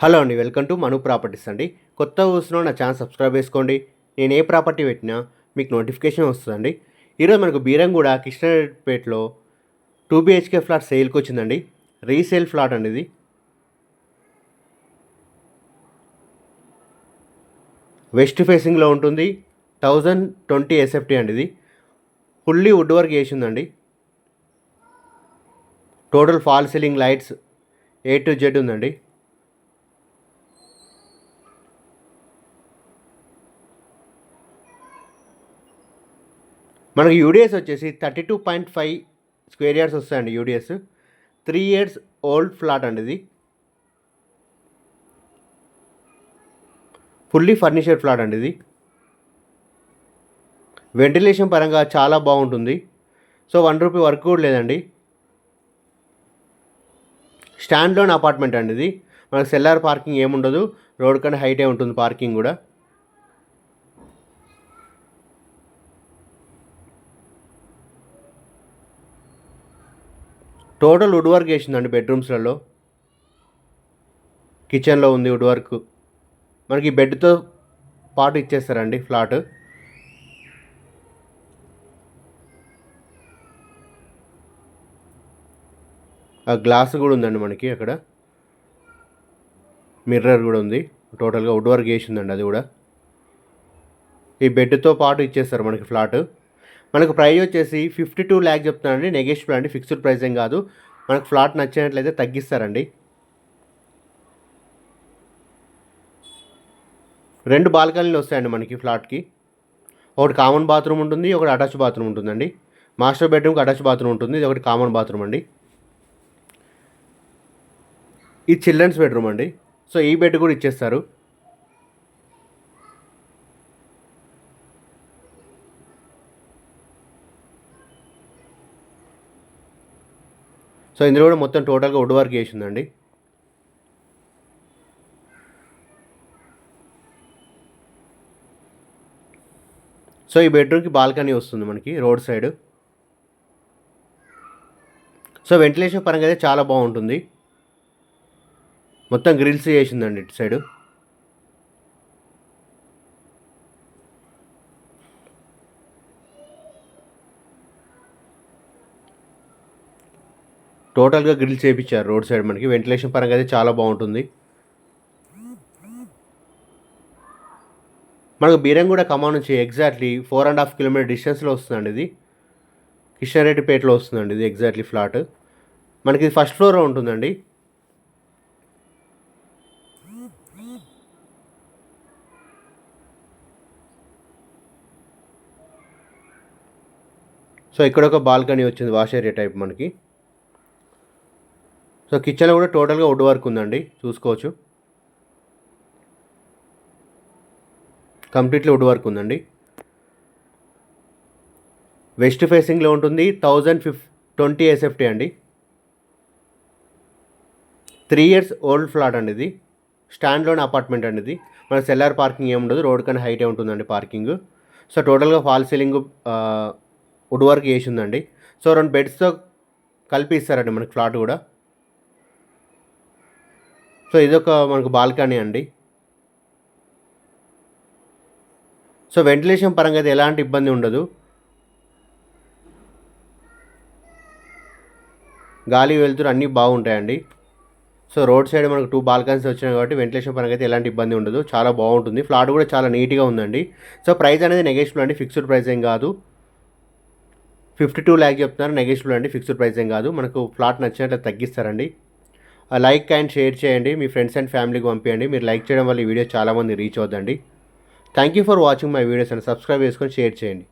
Hello అండి, welcome to Manu properties అండి. కొత్తగా చూస్తున్నాం, నా ఛానల్ సబ్స్క్రైబ్ చేసుకోండి. నేను ఏ ప్రాపర్టీ పెట్టినా మీకు నోటిఫికేషన్ వస్తుందండి. ఈరోజు మనకు బీరంగూడ కృష్ణారెడ్డిపేటలో 2 BHK ఫ్లాట్ సేల్కి వచ్చిందండి. రీసేల్ ఫ్లాట్ అండి ఇది. వెస్ట్ ఫేసింగ్లో ఉంటుంది. 1020 SFT అండి ఇది. ఫుల్లీ వుడ్ వర్క్ చేసి ఉందండి. Total fall ceiling lights A to Z ఉందండి. మనకి యూడిఎస్ వచ్చేసి 32.5 స్క్వేర్ యార్డ్స్ వస్తాయండి. యూడిఎస్ 3 years ఓల్డ్ ఫ్లాట్ అండి ఇది. ఫుల్లీ ఫర్నిచర్ ఫ్లాట్ అండి ఇది. వెంటిలేషన్ పరంగా చాలా బాగుంటుంది. సో 1 రూపీ వర్క్ కూడా లేదండి. స్టాండ్ లోన్ అపార్ట్మెంట్ అండి ఇది. మనకు సెల్లార్ పార్కింగ్ ఏముండదు, రోడ్ కన్నా హైటే ఉంటుంది పార్కింగ్ కూడా. టోటల్ వుడ్ వర్క్ వేసిందండి. బెడ్రూమ్స్లలో, కిచెన్లో ఉంది వుడ్ వర్క్. మనకి బెడ్తో పాటు ఇచ్చేస్తారండి ఫ్లాట్. ఆ గ్లాస్ కూడా ఉందండి మనకి. అక్కడ మిర్రర్ కూడా ఉంది. టోటల్గా వుడ్ వర్క్ వేసిందండి అది కూడా. ఈ బెడ్తో పాటు ఇచ్చేస్తారు మనకి ఫ్లాట్. మనకు ప్రైస్ వచ్చేసి 52 lakh చెప్తున్నానండి. నెగోషియబుల్ అండి, ఫిక్స్డ్ ప్రైస్ ఏం కాదు. మనకు ఫ్లాట్ నచ్చినట్లయితే తగ్గిస్తారండి. 2 బాల్కనీలు వస్తాయండి మనకి ఫ్లాట్కి. ఒకటి కామన్ బాత్రూమ్ ఉంటుంది, ఒకటి అటాచ్ బాత్రూమ్ ఉంటుందండి. మాస్టర్ బెడ్రూమ్కి అటాచ్ బాత్రూమ్ ఉంటుంది, ఇది ఒకటి కామన్ బాత్రూమ్ అండి. ఇది చిల్డ్రన్స్ బెడ్రూమ్ అండి. సో ఈ బెడ్ కూడా ఇచ్చేస్తారు. సో ఇందులో కూడా మొత్తం టోటల్గా వుడ్ వర్క్ చేసిందండి. సో ఈ బెడ్రూమ్కి బాల్కనీ వస్తుంది మనకి రోడ్ సైడ్. సో వెంటిలేషన్ పరంగా అయితే చాలా బాగుంటుంది. మొత్తం గ్రిల్స్ చేసిందండి ఇటు సైడు. టోటల్గా గ్రిల్స్ చేయించారు రోడ్ సైడ్. మనకి వెంటిలేషన్ పరంగా అయితే చాలా బాగుంటుంది. మనకు బీరంగూడ ఖమ్మం నుంచి ఎగ్జాక్ట్లీ 4.5 kilometer డిస్టెన్స్లో వస్తుందండి ఇది. కృష్ణారెడ్డిపేటలో వస్తుందండి ఇది ఎగ్జాక్ట్లీ ఫ్లాట్. మనకి ఇది ఫస్ట్ ఫ్లోర్లో ఉంటుందండి. సో ఇక్కడ ఒక బాల్కనీ వచ్చింది, వాష్ ఏరియా టైప్ మనకి. సో కిచెన్లో కూడా టోటల్గా వుడ్ వర్క్ ఉందండి, చూసుకోవచ్చు. కంప్లీట్లీ వుడ్ వర్క్ ఉందండి. వెస్ట్ ఫేసింగ్లో ఉంటుంది. 1020 SFT అండి. 3 years ఓల్డ్ ఫ్లాట్ అండి ఇది. స్టాండ్ లోన్ అపార్ట్మెంట్ అండి ఇది. మన సెల్లార్ పార్కింగ్ ఏముండదు, రోడ్ కన్నా హైటే ఉంటుందండి పార్కింగ్. సో టోటల్గా ఫాల్ సీలింగ్ వుడ్ వర్క్ చేసి ఉందండి. సో 2 బెడ్స్తో కలిపి ఇస్తారండి మనకి ఫ్లాట్ కూడా. సో ఇదొక మనకు బాల్కనీ అండి. సో వెంటిలేషన్ పరంగా అయితే ఎలాంటి ఇబ్బంది ఉండదు. గాలి వెలుతురు అన్నీ బాగుంటాయండి. సో రోడ్ సైడ్ మనకు 2 బాల్కనీస్ వచ్చినాయి కాబట్టి వెంటిలేషన్ పరంగా అయితే ఎలాంటి ఇబ్బంది ఉండదు. చాలా బాగుంటుంది. ఫ్లాట్ కూడా చాలా నీట్గా ఉందండి. సో ప్రైస్ అనేది నెగోషియబుల్ అండి, ఫిక్స్డ్ ప్రైస్ ఏం కాదు. 52 lakh చెప్తున్నారు, నెగోషియబుల్ అండి, ఫిక్స్డ్ ప్రైస్ ఏం కాదు. మనకు ఫ్లాట్ నచ్చినట్లు తగ్గిస్తారండి. లైక్ అండ్ షేర్ చేయండి, మీ ఫ్రెండ్స్ అండ్ ఫ్యామిలీకి పంపించండి. మీరు లైక్ చేయడం వల్ల ఈ వీడియో చాలామంది రీచ్ అవుతుందండి. Thank you for watching my videos and subscribe చేసుకొని షేర్ చేయండి.